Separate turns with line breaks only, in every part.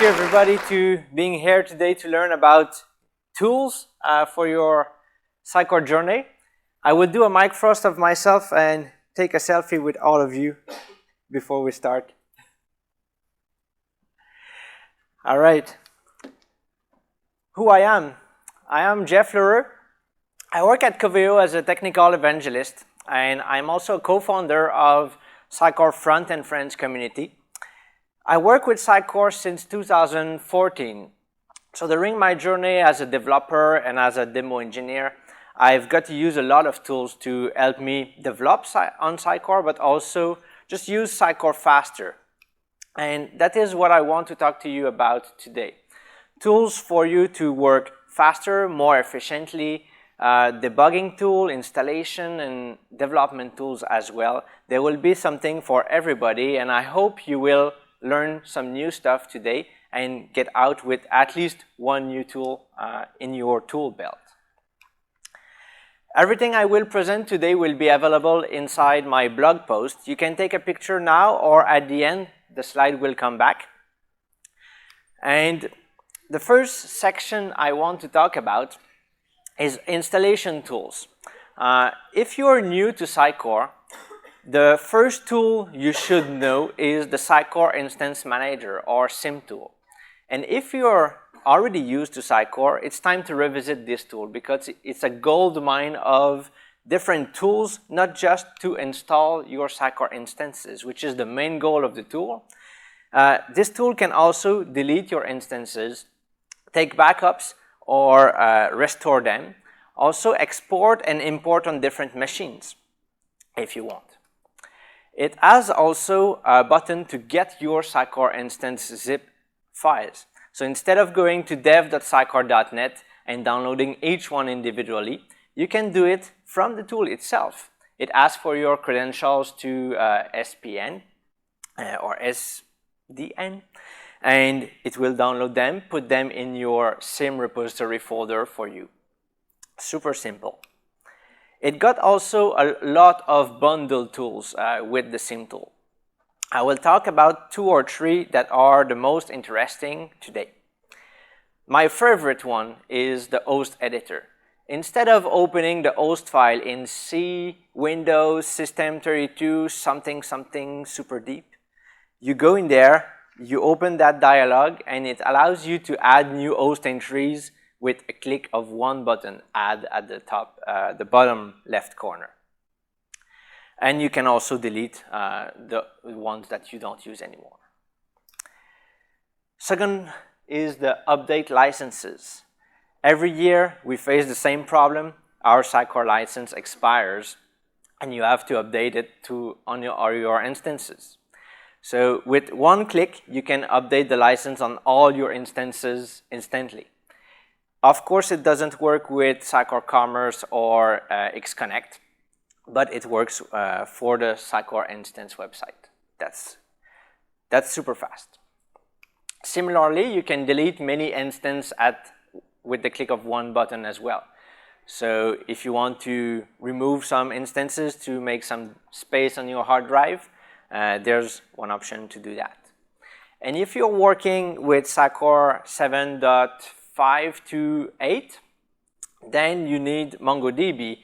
you everybody to being here today to learn about tools for your Sitecore journey. I will do a mic frost of myself and take a selfie with all of you before we start. All right. Who I am? I am Jeff Leurer. I work at Coveo as a technical evangelist, and I'm also a co-founder of Sitecore Front and Friends community. I work with Sitecore since 2014. So during my journey as a developer and as a demo engineer, I've got to use a lot of tools to help me develop on Sitecore, but also just use Sitecore faster. And that is what I want to talk to you about today. Tools for you to work faster, more efficiently, debugging tool, installation, and development tools as well. There will be something for everybody, and I hope you will learn some new stuff today and get out with at least one new tool in your tool belt. Everything I will present today will be available inside my blog post. You can take a picture now, or at the end, the slide will come back. And the first section I want to talk about is installation tools. If you're new to Sitecore, the first tool you should know is the Sitecore Instance Manager, or SIM tool. And if you're already used to Sitecore, it's time to revisit this tool because it's a gold mine of different tools, not just to install your Sitecore instances, which is the main goal of the tool. This tool can also delete your instances, take backups, or restore them. Also export and import on different machines if you want. It has also a button to get your Sitecore instance zip files. So instead of going to dev.sitecore.net and downloading each one individually, you can do it from the tool itself. It asks for your credentials to SPN or SDN, and it will download them, put them in your SIM repository folder for you. Super simple. It got also a lot of bundled tools with the SIM tool. I will talk about 2 or 3 that are the most interesting today. My favorite one is the host editor. Instead of opening the host file in C, Windows, System32, something super deep, you go in there, you open that dialog, and it allows you to add new host entries with a click of one button, add at the top, the bottom left corner. And you can also delete the ones that you don't use anymore. Second is the update licenses. Every year we face the same problem. Our Sitecore license expires and you have to update it on your instances. So with one click, you can update the license on all your instances instantly. Of course, it doesn't work with Sitecore Commerce or Xconnect, but it works for the Sitecore instance website. That's super fast. Similarly, you can delete many instances with the click of one button as well. So if you want to remove some instances to make some space on your hard drive, there's one option to do that. And if you're working with Sitecore 7.5 to 8, then you need MongoDB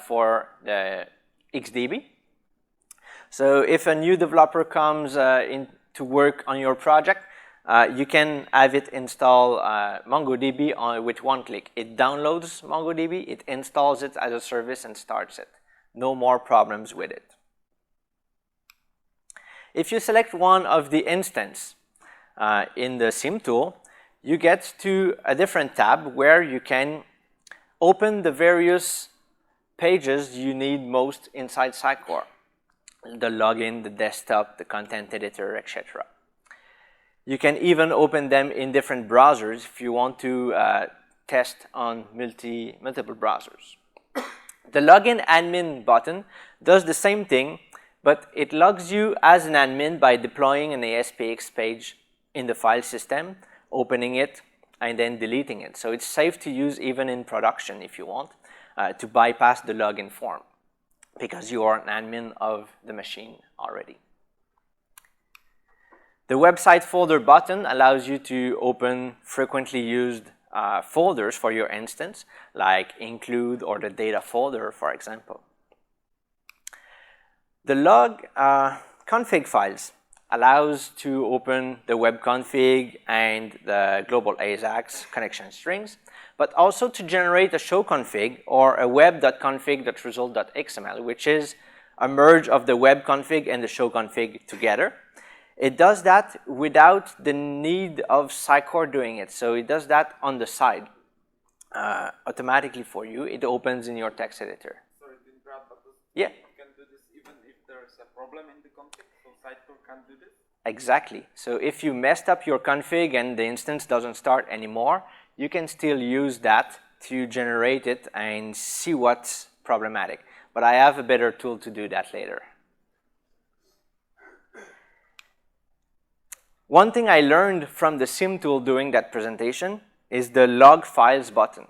for the XDB. So if a new developer comes in to work on your project, you can have it install MongoDB with one click. It downloads MongoDB, it installs it as a service and starts it. No more problems with it. If you select one of the instance in the SIM tool, you get to a different tab where you can open the various pages you need most inside Sitecore. The login, the desktop, the content editor, etc. You can even open them in different browsers if you want to test on multiple browsers. The login admin button does the same thing, but it logs you as an admin by deploying an ASPX page in the file system, opening it, and then deleting it. So it's safe to use even in production if you want to bypass the login form because you are an admin of the machine already. The website folder button allows you to open frequently used folders for your instance, like include or the data folder, for example. The log config files allows to open the web config and the global ASAX connection strings, but also to generate a show config or a web.config.result.xml, which is a merge of the web config and the show config together. It does that without the need of Sitecore doing it, so it does that on the side automatically for you. It opens in your text editor.
Sorry to interrupt, but
yeah.
You can do this even if there's a problem in the config, so Sitecore can do this?
Exactly. So if you messed up your config and the instance doesn't start anymore, you can still use that to generate it and see what's problematic. But I have a better tool to do that later. One thing I learned from the sim tool during that presentation is the log files button.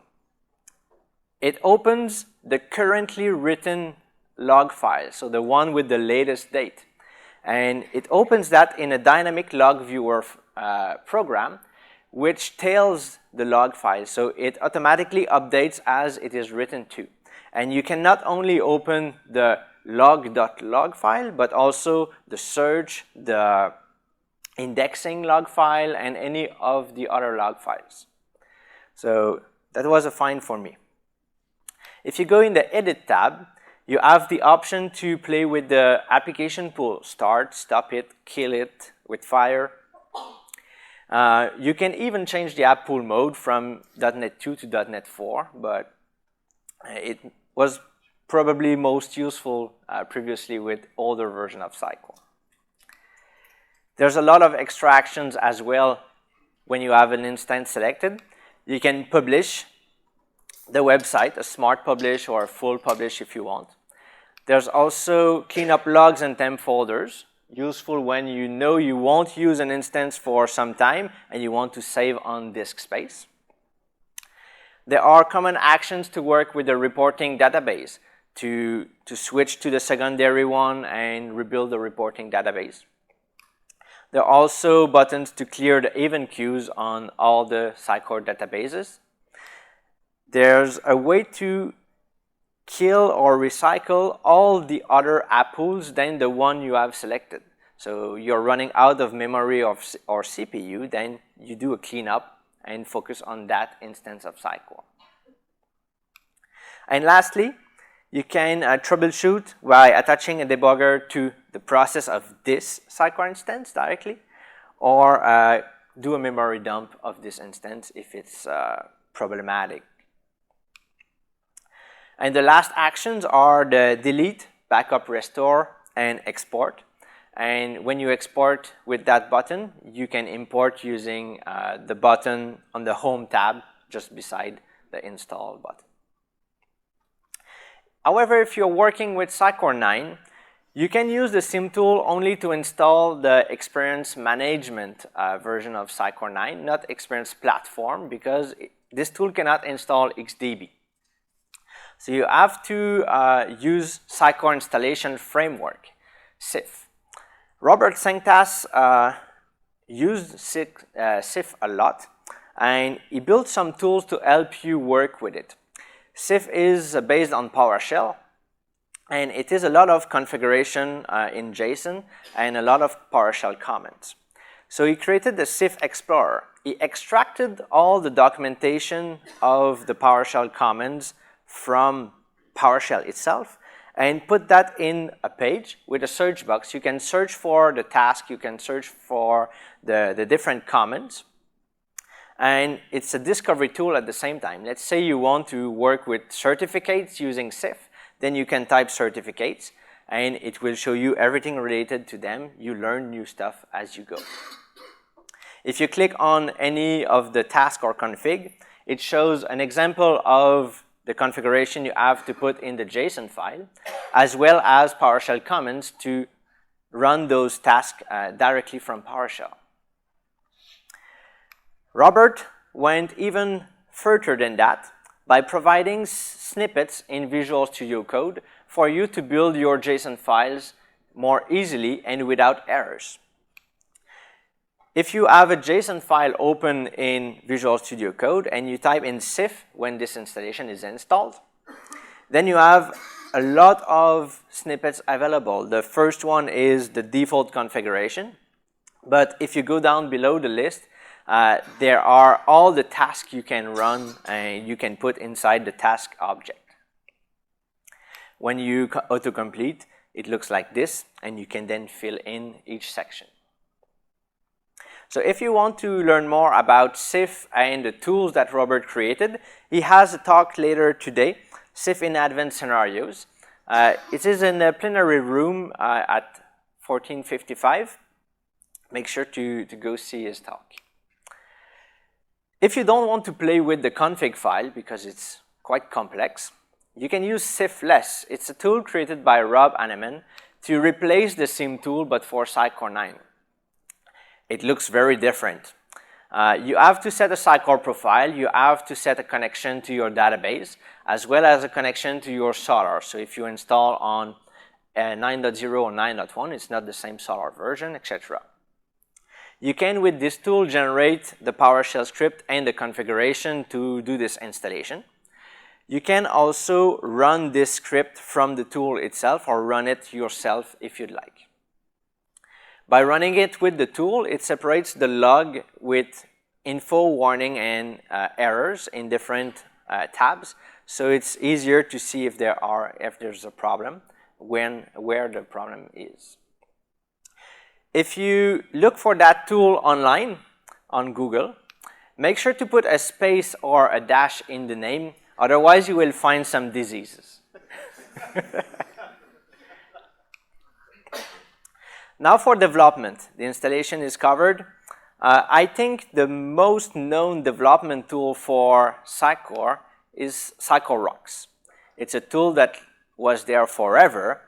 It opens the currently written log file, so the one with the latest date. And it opens that in a dynamic log viewer program, which tails the log file. So it automatically updates as it is written to. And you can not only open the log.log file, but also the search, the indexing log file, and any of the other log files. So that was a find for me. If you go in the Edit tab, you have the option to play with the application pool. Start, stop it, kill it with fire. You can even change the app pool mode from .NET 2 to .NET 4, but it was probably most useful previously with older version of Sitecore. There's a lot of extractions as well when you have an instance selected. You can publish the website, a smart publish or a full publish if you want. There's also cleanup logs and temp folders, useful when you know you won't use an instance for some time and you want to save on disk space. There are common actions to work with the reporting database, to switch to the secondary one and rebuild the reporting database. There are also buttons to clear the event queues on all the Sitecore databases. There's a way to kill or recycle all the other app pools than the one you have selected. So you're running out of memory or CPU, then you do a cleanup and focus on that instance of Sitecore. And lastly, you can troubleshoot by attaching a debugger to the process of this Sitecore instance directly, or do a memory dump of this instance if it's problematic. And the last actions are the delete, backup, restore, and export. And when you export with that button, you can import using the button on the Home tab just beside the Install button. However, if you're working with Sitecore 9, you can use the sim tool only to install the experience management version of Sitecore 9, not experience platform, because this tool cannot install XDB. So you have to use Sitecore installation framework, SIF. Robert Sanctas used SIF a lot, and he built some tools to help you work with it. SIF is based on PowerShell, and it is a lot of configuration in JSON and a lot of PowerShell comments. So he created the SIF Explorer. He extracted all the documentation of the PowerShell commands from PowerShell itself and put that in a page with a search box. You can search for the task, you can search for the different commands. And it's a discovery tool at the same time. Let's say you want to work with certificates using SIF, then you can type certificates and it will show you everything related to them. You learn new stuff as you go. If you click on any of the task or config, it shows an example of the configuration you have to put in the JSON file, as well as PowerShell commands to run those tasks directly from PowerShell. Robert went even further than that by providing snippets in Visual Studio Code for you to build your JSON files more easily and without errors. If you have a JSON file open in Visual Studio Code and you type in SIF when this installation is installed, then you have a lot of snippets available. The first one is the default configuration, but if you go down below the list, there are all the tasks you can run and you can put inside the task object. When you autocomplete, it looks like this, and you can then fill in each section. So if you want to learn more about SIF and the tools that Robert created, he has a talk later today, SIF in Advanced Scenarios. It is in the plenary room at 14:55. Make sure to go see his talk. If you don't want to play with the config file because it's quite complex, you can use SIF-Less. It's a tool created by Rob Hanneman to replace the SIM tool but for Sitecore 9. It looks very different. You have to set a Sitecore profile, you have to set a connection to your database, as well as a connection to your Solar. So if you install on 9.0 or 9.1, it's not the same Solar version, etc. You can, with this tool, generate the PowerShell script and the configuration to do this installation. You can also run this script from the tool itself or run it yourself if you'd like. By running it with the tool, it separates the log with info, warning, and errors in different tabs. So it's easier to see if there's a problem, where the problem is. If you look for that tool online on Google, make sure to put a space or a dash in the name, otherwise you will find some diseases. Now for development, the installation is covered. I think the most known development tool for Sitecore is Sitecore Rocks. It's a tool that was there forever,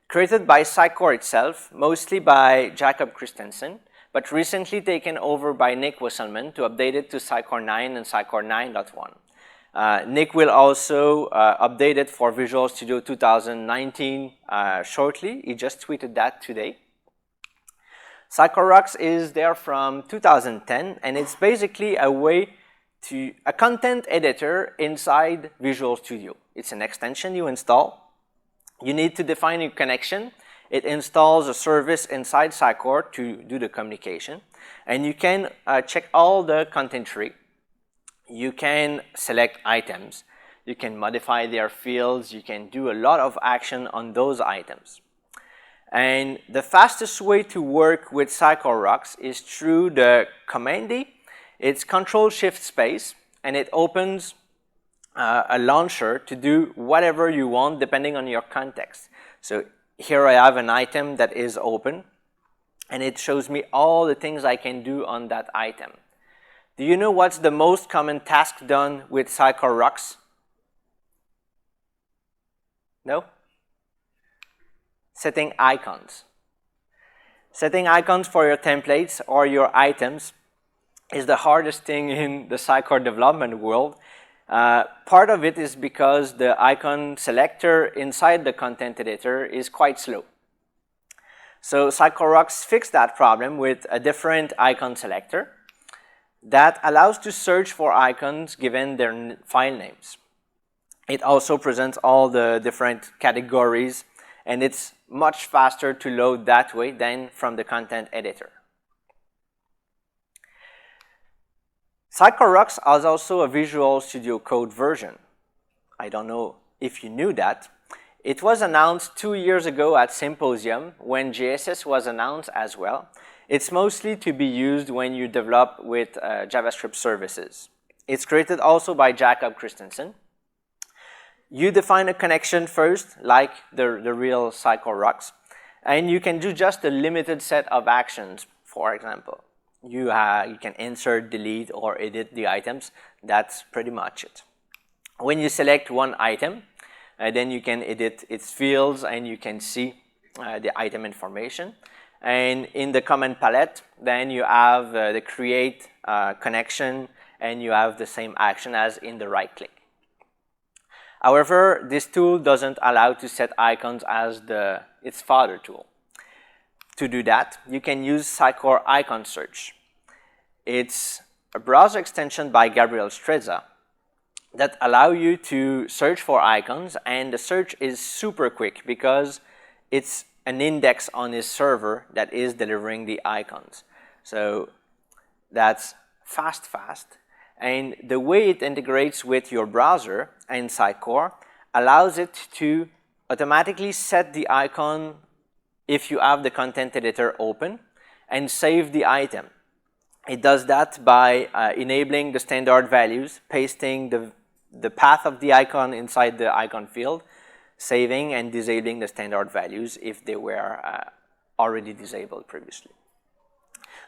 created by Sitecore itself, mostly by Jacob Christensen, but recently taken over by Nick Wisselman to update it to Sitecore 9 and Sitecore 9.1. Nick will also update it for Visual Studio 2019 shortly. He just tweeted that today. Sitecore Rocks is there from 2010, and it's basically a content editor inside Visual Studio. It's an extension you install. You need to define a connection. It installs a service inside Sitecore to do the communication, and you can check all the content tree. You can select items. You can modify their fields. You can do a lot of action on those items. And the fastest way to work with Sitecore Rocks is through the command D. It's Control-Shift-Space, and it opens a launcher to do whatever you want depending on your context. So here I have an item that is open, and it shows me all the things I can do on that item. Do you know what's the most common task done with Sitecore Rocks? No? Setting icons. Setting icons for your templates or your items is the hardest thing in the Sitecore development world. Part of it is because the icon selector inside the content editor is quite slow. So Sitecore Rocks fixed that problem with a different icon selector that allows to search for icons given their file names. It also presents all the different categories, and it's much faster to load that way than from the content editor. Sitecore Rocks has also a Visual Studio Code version. I don't know if you knew that. It was announced 2 years ago at Symposium when JSS was announced as well. It's mostly to be used when you develop with JavaScript services. It's created also by Jacob Christensen. You define a connection first, like the real Sitecore Rocks, and you can do just a limited set of actions. For example, you can insert, delete, or edit the items. That's pretty much it. When you select one item, then you can edit its fields and you can see the item information. And in the command palette, then you have the create connection, and you have the same action as in the right click. However, this tool doesn't allow to set icons as its father tool. To do that, you can use Sitecore Icon Search. It's a browser extension by Gabriel Strezza that allow you to search for icons, and the search is super quick because it's an index on his server that is delivering the icons. So that's fast. And the way it integrates with your browser and Sitecore allows it to automatically set the icon if you have the content editor open and save the item. It does that by enabling the standard values, pasting the path of the icon inside the icon field, saving and disabling the standard values if they were already disabled previously.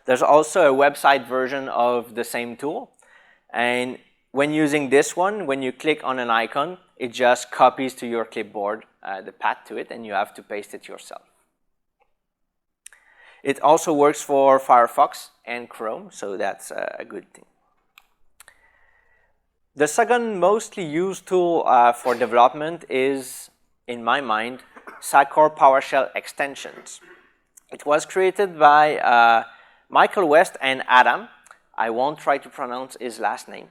There's also a website version of the same tool, and when using this one, when you click on an icon, it just copies to your clipboard the path to it, and you have to paste it yourself. It also works for Firefox and Chrome, so that's a good thing. The second mostly used tool for development is, in my mind, Sitecore PowerShell Extensions. It was created by Michael West and Adam. I won't try to pronounce his last name.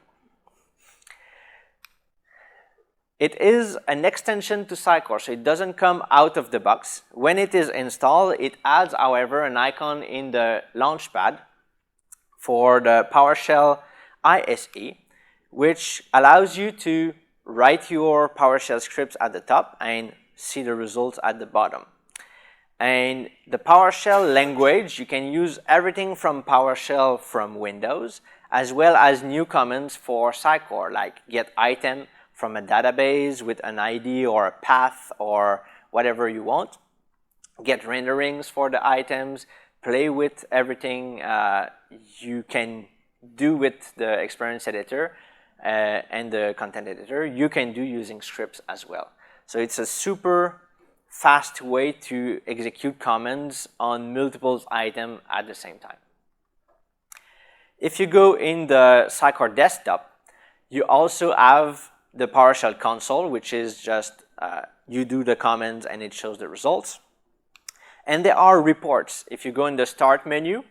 It is an extension to Sitecore, so it doesn't come out of the box. When it is installed, it adds, however, an icon in the launchpad for the PowerShell ISE, which allows you to write your PowerShell scripts at the top and see the results at the bottom. And the PowerShell language, you can use everything from PowerShell from Windows, as well as new commands for Sitecore, like get item from a database with an ID or a path or whatever you want, get renderings for the items, play with everything you can do with the experience editor and the content editor, you can do using scripts as well. So it's a super fast way to execute commands on multiple items at the same time. If you go in the Sitecore desktop, you also have the PowerShell console, which is just you do the commands and it shows the results. And there are reports. If you go in the Start menu,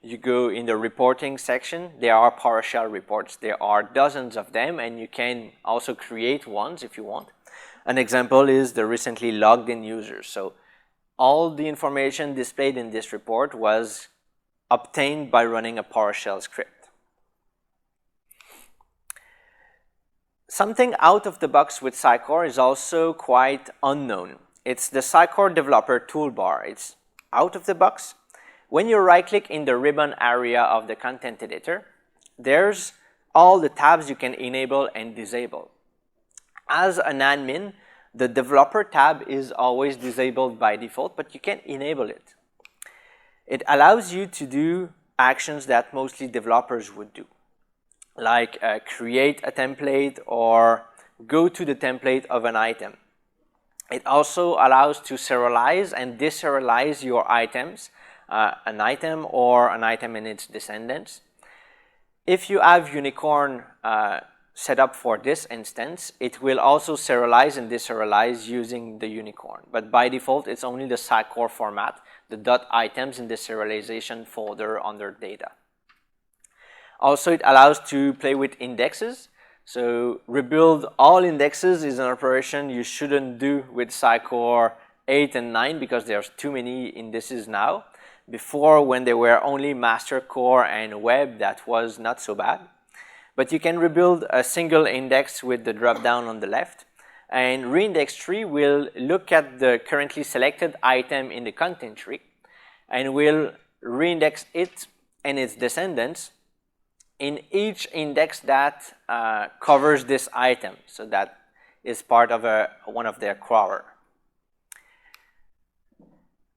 you go in the reporting section, there are PowerShell reports. There are dozens of them, and you can also create ones if you want. An example is the recently logged in users. So all the information displayed in this report was obtained by running a PowerShell script. Something out of the box with Sitecore is also quite unknown. It's the Sitecore Developer Toolbar. It's out of the box. When you right-click in the ribbon area of the content editor, there's all the tabs you can enable and disable. As an admin, the developer tab is always disabled by default, but you can enable it. It allows you to do actions that mostly developers would do, like create a template or go to the template of an item. It also allows to serialize and deserialize your items, an item or an item and its descendants. If you have Unicorn set up for this instance, it will also serialize and deserialize using the Unicorn. But by default, it's only the Sitecore format, the .items in the serialization folder under data. Also, it allows to play with indexes. So rebuild all indexes is an operation you shouldn't do with Sitecore 8 and 9 because there's too many indices now. Before, when there were only master core and web, that was not so bad. But you can rebuild a single index with the drop down on the left. And reindex tree will look at the currently selected item in the content tree and will reindex it and its descendants in each index that covers this item. So that is part of one of their crawler.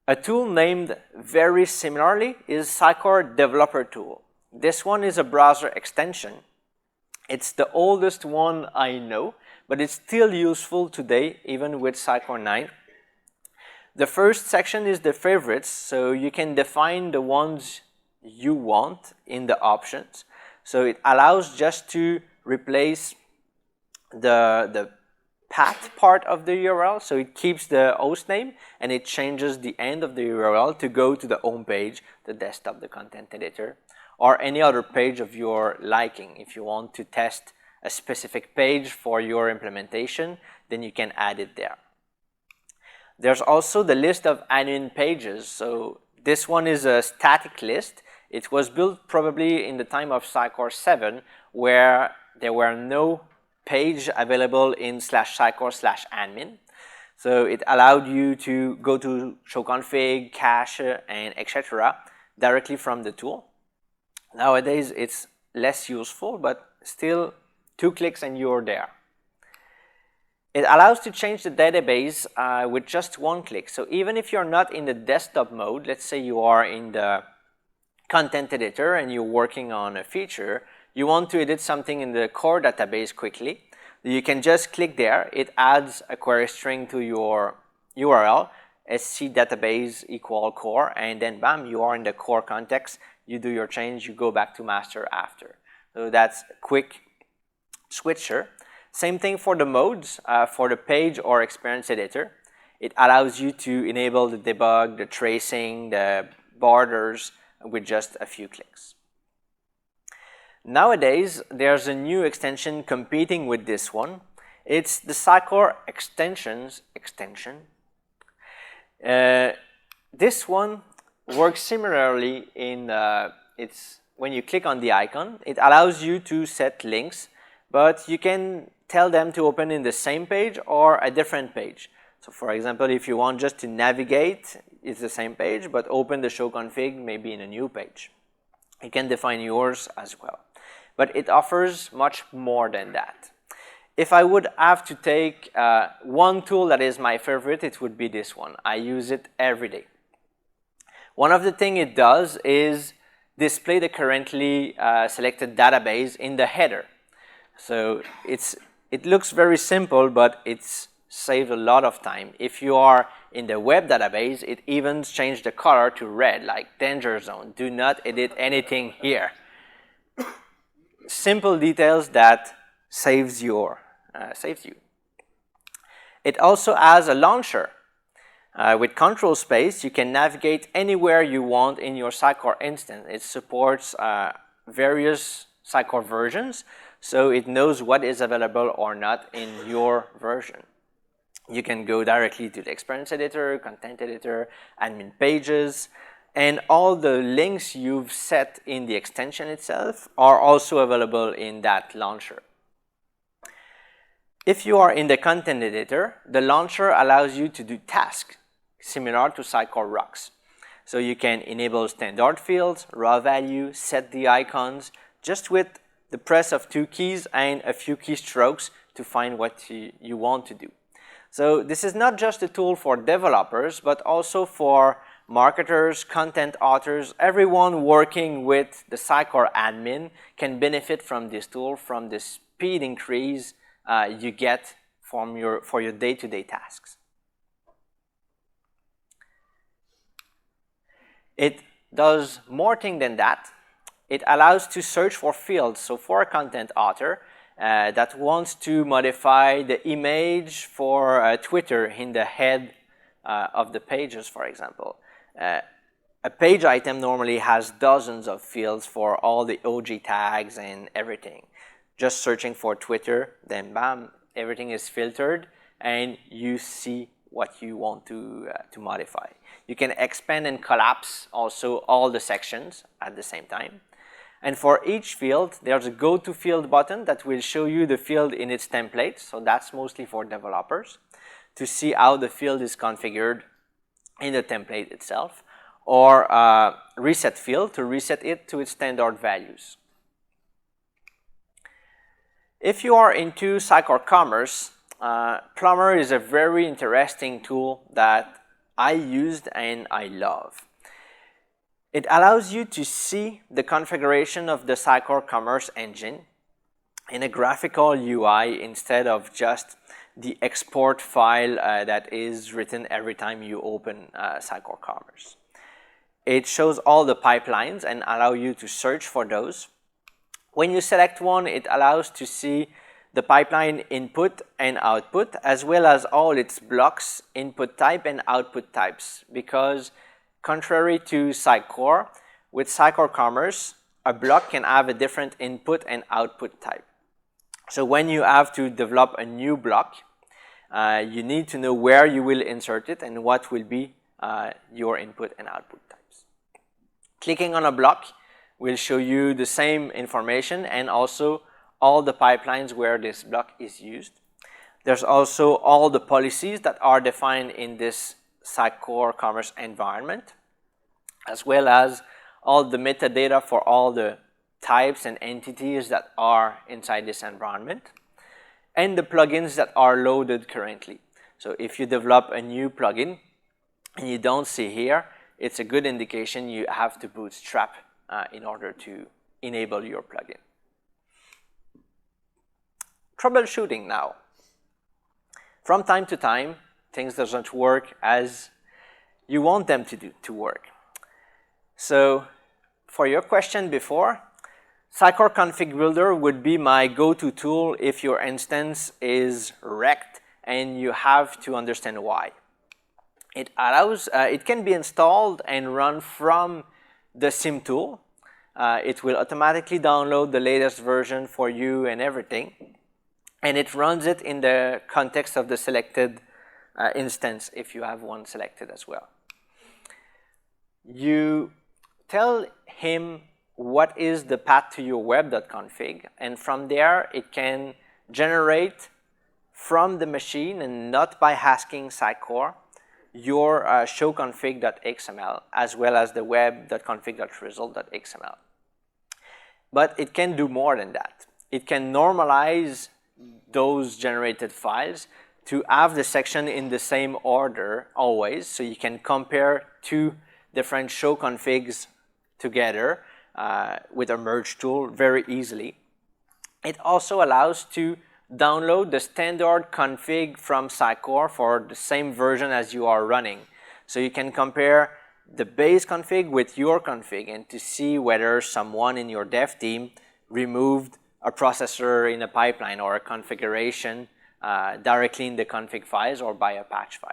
A tool named very similarly is Sitecore Developer Tool. This one is a browser extension. It's the oldest one I know, but it's still useful today, even with Sitecore 9. The first section is the favorites, so you can define the ones you want in the options. So it allows just to replace the path part of the URL, so it keeps the host name and it changes the end of the URL to go to the home page, the desktop, the content editor, or any other page of your liking. If you want to test a specific page for your implementation, then you can add it there. There's also the list of admin pages. So this one is a static list. It was built probably in the time of Sitecore 7, where there were no page available in /Sitecore/admin. So it allowed you to go to show config, cache, and etc. directly from the tool. Nowadays, it's less useful, but still 2 clicks and you're there. It allows to change the database with just 1 click. So even if you're not in the desktop mode, let's say you are in the content editor and you're working on a feature, you want to edit something in the core database quickly, you can just click there. It adds a query string to your URL, sc database equal core, and then bam, you are in the core context. You do your change, you go back to master after. So that's a quick switcher. Same thing for the modes, for the page or experience editor. It allows you to enable the debug, the tracing, the borders with just a few clicks. Nowadays, there's a new extension competing with this one. It's the Sitecore Extensions extension. This one works similarly in when you click on the icon, it allows you to set links, but you can tell them to open in the same page or a different page. So for example, if you want just to navigate, it's the same page, but open the show config maybe in a new page. You can define yours as well. But it offers much more than that. If I would have to take one tool that is my favorite, it would be this one. I use it every day. One of the things it does is display the currently selected database in the header. So it looks very simple, but it's saved a lot of time. If you are in the web database, it even changed the color to red, like danger zone. Do not edit anything here. Simple details that saves you. It also has a launcher. With control space, you can navigate anywhere you want in your Sitecore instance. It supports various Sitecore versions, so it knows what is available or not in your version. You can go directly to the experience editor, content editor, admin pages, and all the links you've set in the extension itself are also available in that launcher. If you are in the content editor, the launcher allows you to do tasks similar to Sitecore Rocks. So you can enable standard fields, raw value, set the icons, just with the press of 2 keys and a few keystrokes to find what you want to do. So this is not just a tool for developers, but also for marketers, content authors. Everyone working with the Sitecore admin can benefit from this tool, from the speed increase you get for your day-to-day tasks. It does more things than that. It allows to search for fields. So for a content author that wants to modify the image for Twitter in the head of the pages, for example. A page item normally has dozens of fields for all the OG tags and everything. Just searching for Twitter, then bam, everything is filtered and you see what you want to modify. You can expand and collapse also all the sections at the same time. And for each field, there's a go to field button that will show you the field in its template. So that's mostly for developers to see how the field is configured in the template itself, or reset field to reset it to its standard values. If you are into Sitecore Commerce, Plumber is a very interesting tool that I used and I love. It allows you to see the configuration of the Sitecore Commerce engine in a graphical UI instead of just the export file that is written every time you open Sitecore Commerce. It shows all the pipelines and allow you to search for those. When you select one, it allows to see the pipeline input and output, as well as all its blocks, input type and output types, because contrary to Sitecore, with Sitecore Commerce, a block can have a different input and output type. So when you have to develop a new block, you need to know where you will insert it and what will be your input and output types. Clicking on a block will show you the same information and also all the pipelines where this block is used. There's also all the policies that are defined in this Sitecore Commerce environment, as well as all the metadata for all the types and entities that are inside this environment, and the plugins that are loaded currently. So if you develop a new plugin and you don't see here, it's a good indication you have to bootstrap in order to enable your plugin. Troubleshooting now. From time to time, things doesn't work as you want them to work. So for your question before, Sitecore Config Builder would be my go-to tool if your instance is wrecked and you have to understand why. It allows, it can be installed and run from the SIM tool. It will automatically download the latest version for you and everything. And it runs it in the context of the selected instance if you have one selected as well. You tell him what is the path to your web.config, and from there it can generate from the machine and not by asking Sitecore your showconfig.xml as well as the web.config.result.xml. But it can do more than that. It can normalize those generated files to have the section in the same order always, so you can compare two different show configs together with a merge tool very easily. It also allows to download the standard config from Sitecore for the same version as you are running. So you can compare the base config with your config and to see whether someone in your dev team removed a processor in a pipeline or a configuration directly in the config files or by a patch file.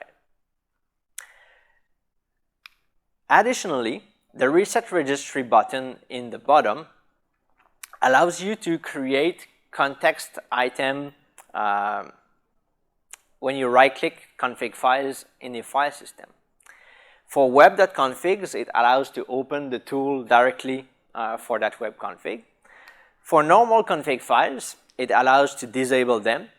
Additionally, the reset registry button in the bottom allows you to create context item when you right-click config files in the file system. For web.configs, it allows to open the tool directly for that web config. For normal config files, it allows to disable them.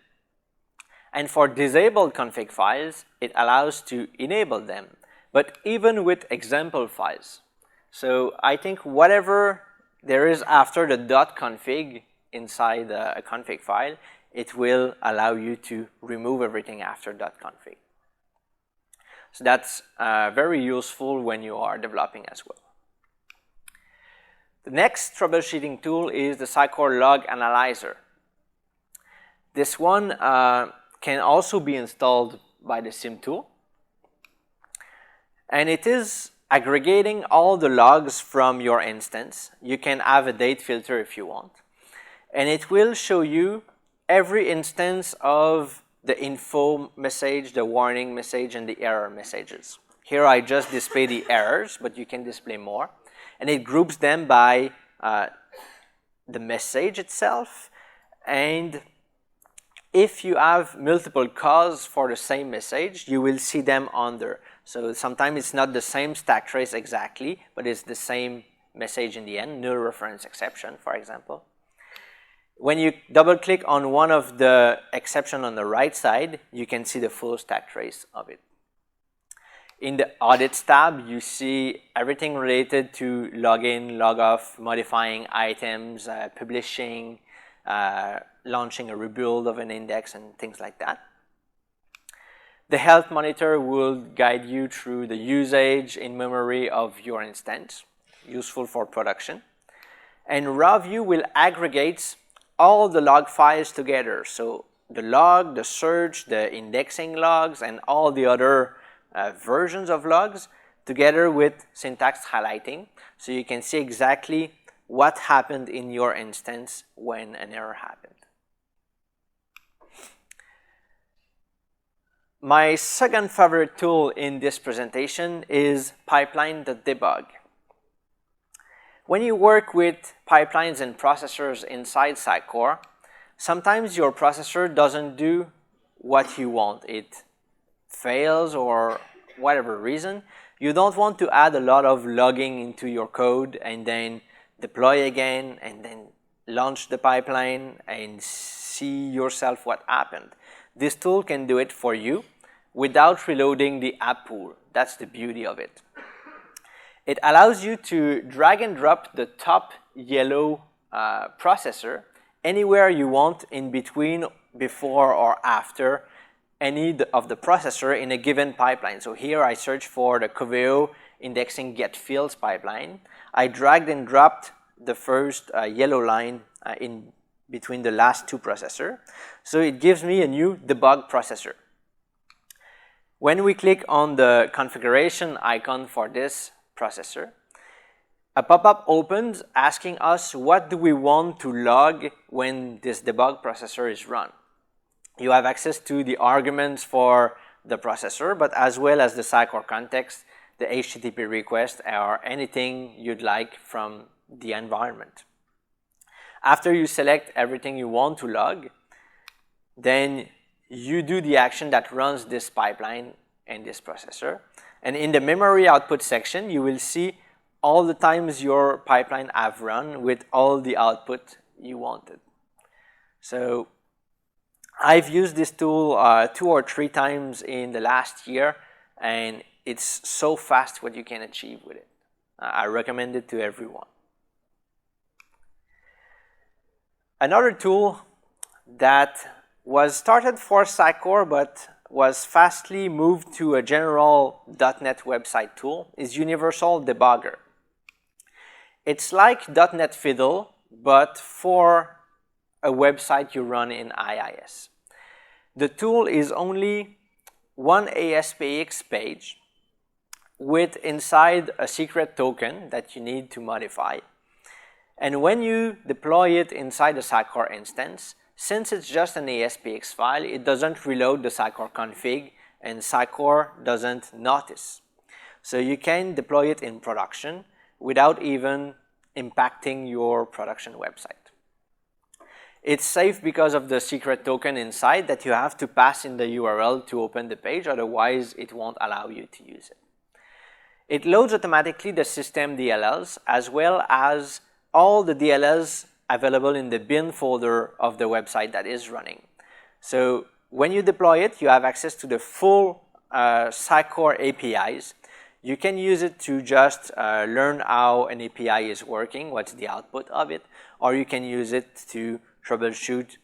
And for disabled config files, it allows to enable them, but even with example files. So I think whatever there is after the .config inside a config file, it will allow you to remove everything after .config. So that's very useful when you are developing as well. The next troubleshooting tool is the Sitecore Log Analyzer. This one can also be installed by the SIM tool. And it is aggregating all the logs from your instance. You can have a date filter if you want. And it will show you every instance of the info message, the warning message, and the error messages. Here I just display the errors, but you can display more. And it groups them by the message itself. And if you have multiple calls for the same message, you will see them under. So sometimes it's not the same stack trace exactly, but it's the same message in the end, null reference exception, for example. When you double click on one of the exceptions on the right side, you can see the full stack trace of it. In the audits tab, you see everything related to login, log off, modifying items, publishing, launching a rebuild of an index and things like that. The health monitor will guide you through the usage in memory of your instance, useful for production. And raw view will aggregate all the log files together. So the log, the search, the indexing logs, and all the other versions of logs together with syntax highlighting. So you can see exactly what happened in your instance when an error happened. My second favorite tool in this presentation is Pipeline.Debug. When you work with pipelines and processors inside Sitecore, sometimes your processor doesn't do what you want. It fails or whatever reason. You don't want to add a lot of logging into your code and then deploy again and then launch the pipeline and see yourself what happened. This tool can do it for you without reloading the app pool. That's the beauty of it. It allows you to drag and drop the top yellow processor anywhere you want in between, before or after any of the processor in a given pipeline. So here I search for the Coveo indexing get fields pipeline. I dragged and dropped the first yellow line in between the last two processors. So it gives me a new debug processor. When we click on the configuration icon for this processor, a pop-up opens asking us what do we want to log when this debug processor is run. You have access to the arguments for the processor, but as well as the Sitecore context, the HTTP request, or anything you'd like from the environment. After you select everything you want to log, then you do the action that runs this pipeline and this processor. And in the memory output section, you will see all the times your pipeline have run with all the output you wanted. So I've used this tool 2 or 3 times in the last year, and it's so fast what you can achieve with it. I recommend it to everyone. Another tool that was started for Sitecore but was fastly moved to a general .NET website tool is Universal Debugger. It's like .NET Fiddle, but for a website you run in IIS. The tool is only one ASPX page with inside a secret token that you need to modify. And when you deploy it inside the Sitecore instance, since it's just an ASPX file, it doesn't reload the Sitecore config and Sitecore doesn't notice. So you can deploy it in production without even impacting your production website. It's safe because of the secret token inside that you have to pass in the URL to open the page, otherwise it won't allow you to use it. It loads automatically the system DLLs as well as all the DLLs available in the bin folder of the website that is running. So when you deploy it, you have access to the full Sitecore APIs. You can use it to just learn how an API is working, what's the output of it, or you can use it to troubleshoot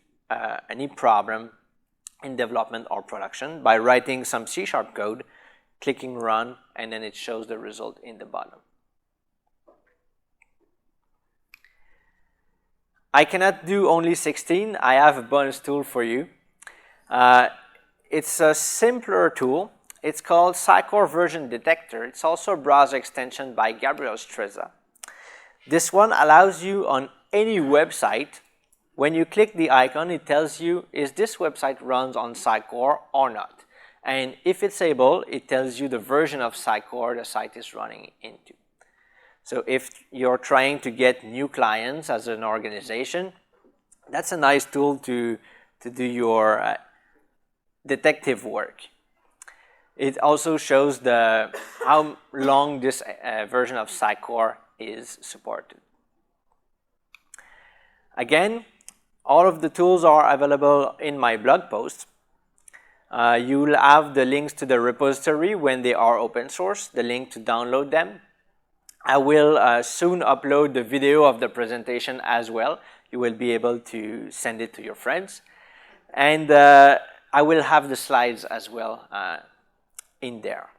any problem in development or production by writing some C# code, clicking run, and then it shows the result in the bottom. I cannot do only 16. I have a bonus tool for you. It's a simpler tool. It's called Sitecore Version Detector. It's also a browser extension by Gabriel Streza. This one allows you on any website, when you click the icon, it tells you, is this website runs on Sitecore or not? And if it's able, it tells you the version of Sitecore the site is running into. So if you're trying to get new clients as an organization, that's a nice tool to do your detective work. It also shows how long this version of Sitecore is supported. Again, all of the tools are available in my blog post. You will have the links to the repository when they are open source, the link to download them. I will soon upload the video of the presentation as well. You will be able to send it to your friends. And I will have the slides as well in there.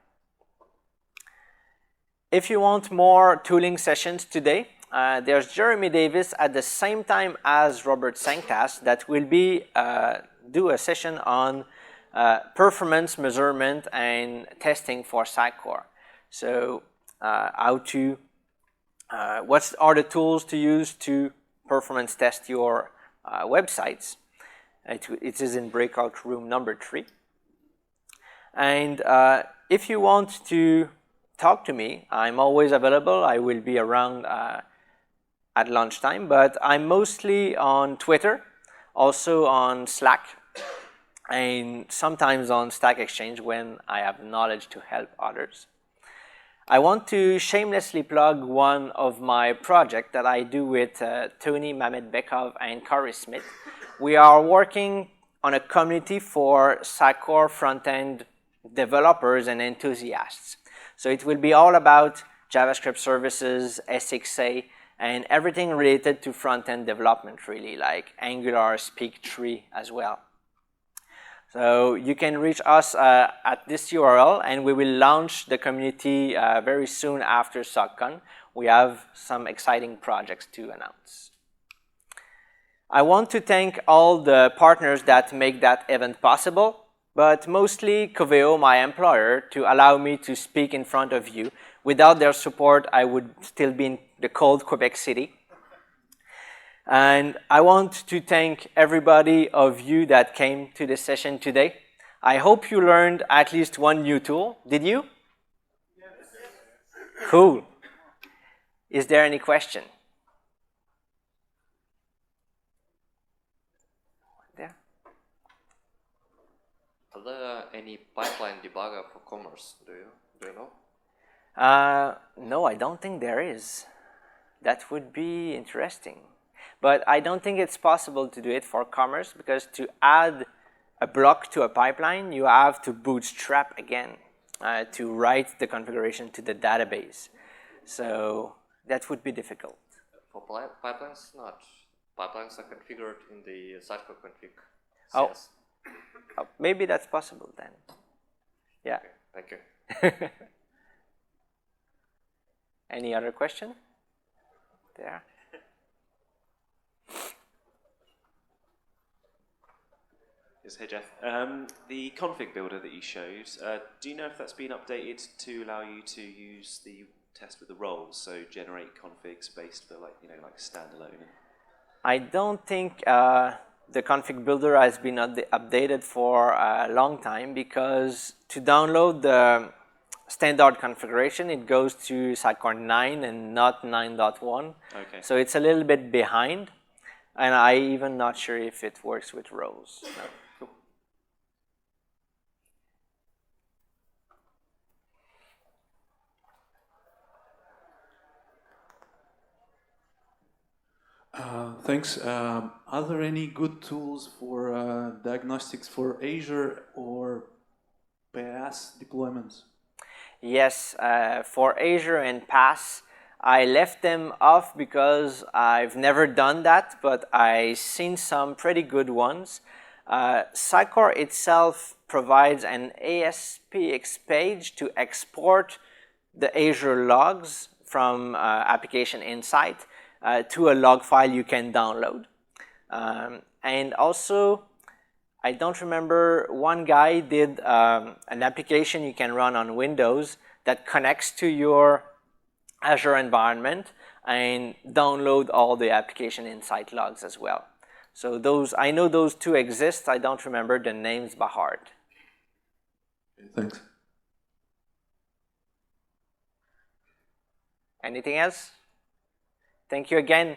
If you want more tooling sessions today, there's Jeremy Davis at the same time as Robert Sanctas that will be do a session on performance measurement and testing for Sitecore. So what are the tools to use to performance test your websites. It is in breakout room number 3. And if you want to talk to me, I'm always available. I will be around at lunchtime, but I'm mostly on Twitter, also on Slack, and sometimes on Stack Exchange when I have knowledge to help others. I want to shamelessly plug one of my projects that I do with Tony Mamed-Bekov and Corey Smith. We are working on a community for Sitecore front-end developers and enthusiasts. So it will be all about JavaScript services, SXA, and everything related to front-end development, really, like Angular, Speak 3 as well. So you can reach us at this URL, and we will launch the community very soon after SUGCON. We have some exciting projects to announce. I want to thank all the partners that make that event possible, but mostly Coveo, my employer, to allow me to speak in front of you. Without their support, I would still be in the cold Quebec City. And I want to thank everybody of you that came to this session today. I hope you learned at least one new tool. Did you? Yes. Cool. Is there any question? There.
Are there any pipeline debugger for commerce? Do you know?
No, I don't think there is. That would be interesting. But I don't think it's possible to do it for commerce, because to add a block to a pipeline, you have to bootstrap again to write the configuration to the database. So that would be difficult.
For pipelines, not. Pipelines are configured in the Sitecore config.
Oh. Oh, maybe that's possible then. Yeah.
Okay, thank you.
Any other question? There.
Yes, hey Jeff. The config builder that you showed, do you know if that's been updated to allow you to use the test with the roles, so generate configs based for like standalone?
I don't think the config builder has been updated for a long time, because to download the standard configuration, it goes to Sitecore 9 and not 9.1.
Okay.
So it's a little bit behind, and I'm even not sure if it works with rows. No.
Thanks. Are there any good tools for diagnostics for Azure or PaaS deployments?
Yes, for Azure and PaaS, I left them off because I've never done that, but I've seen some pretty good ones. Sitecore itself provides an ASPX page to export the Azure logs from Application Insight to a log file you can download. And also, I don't remember, one guy did an application you can run on Windows that connects to your Azure environment and download all the Application Insight logs as well. So those, I know those two exist. I don't remember the names by heart.
Thanks.
Anything else? Thank you again.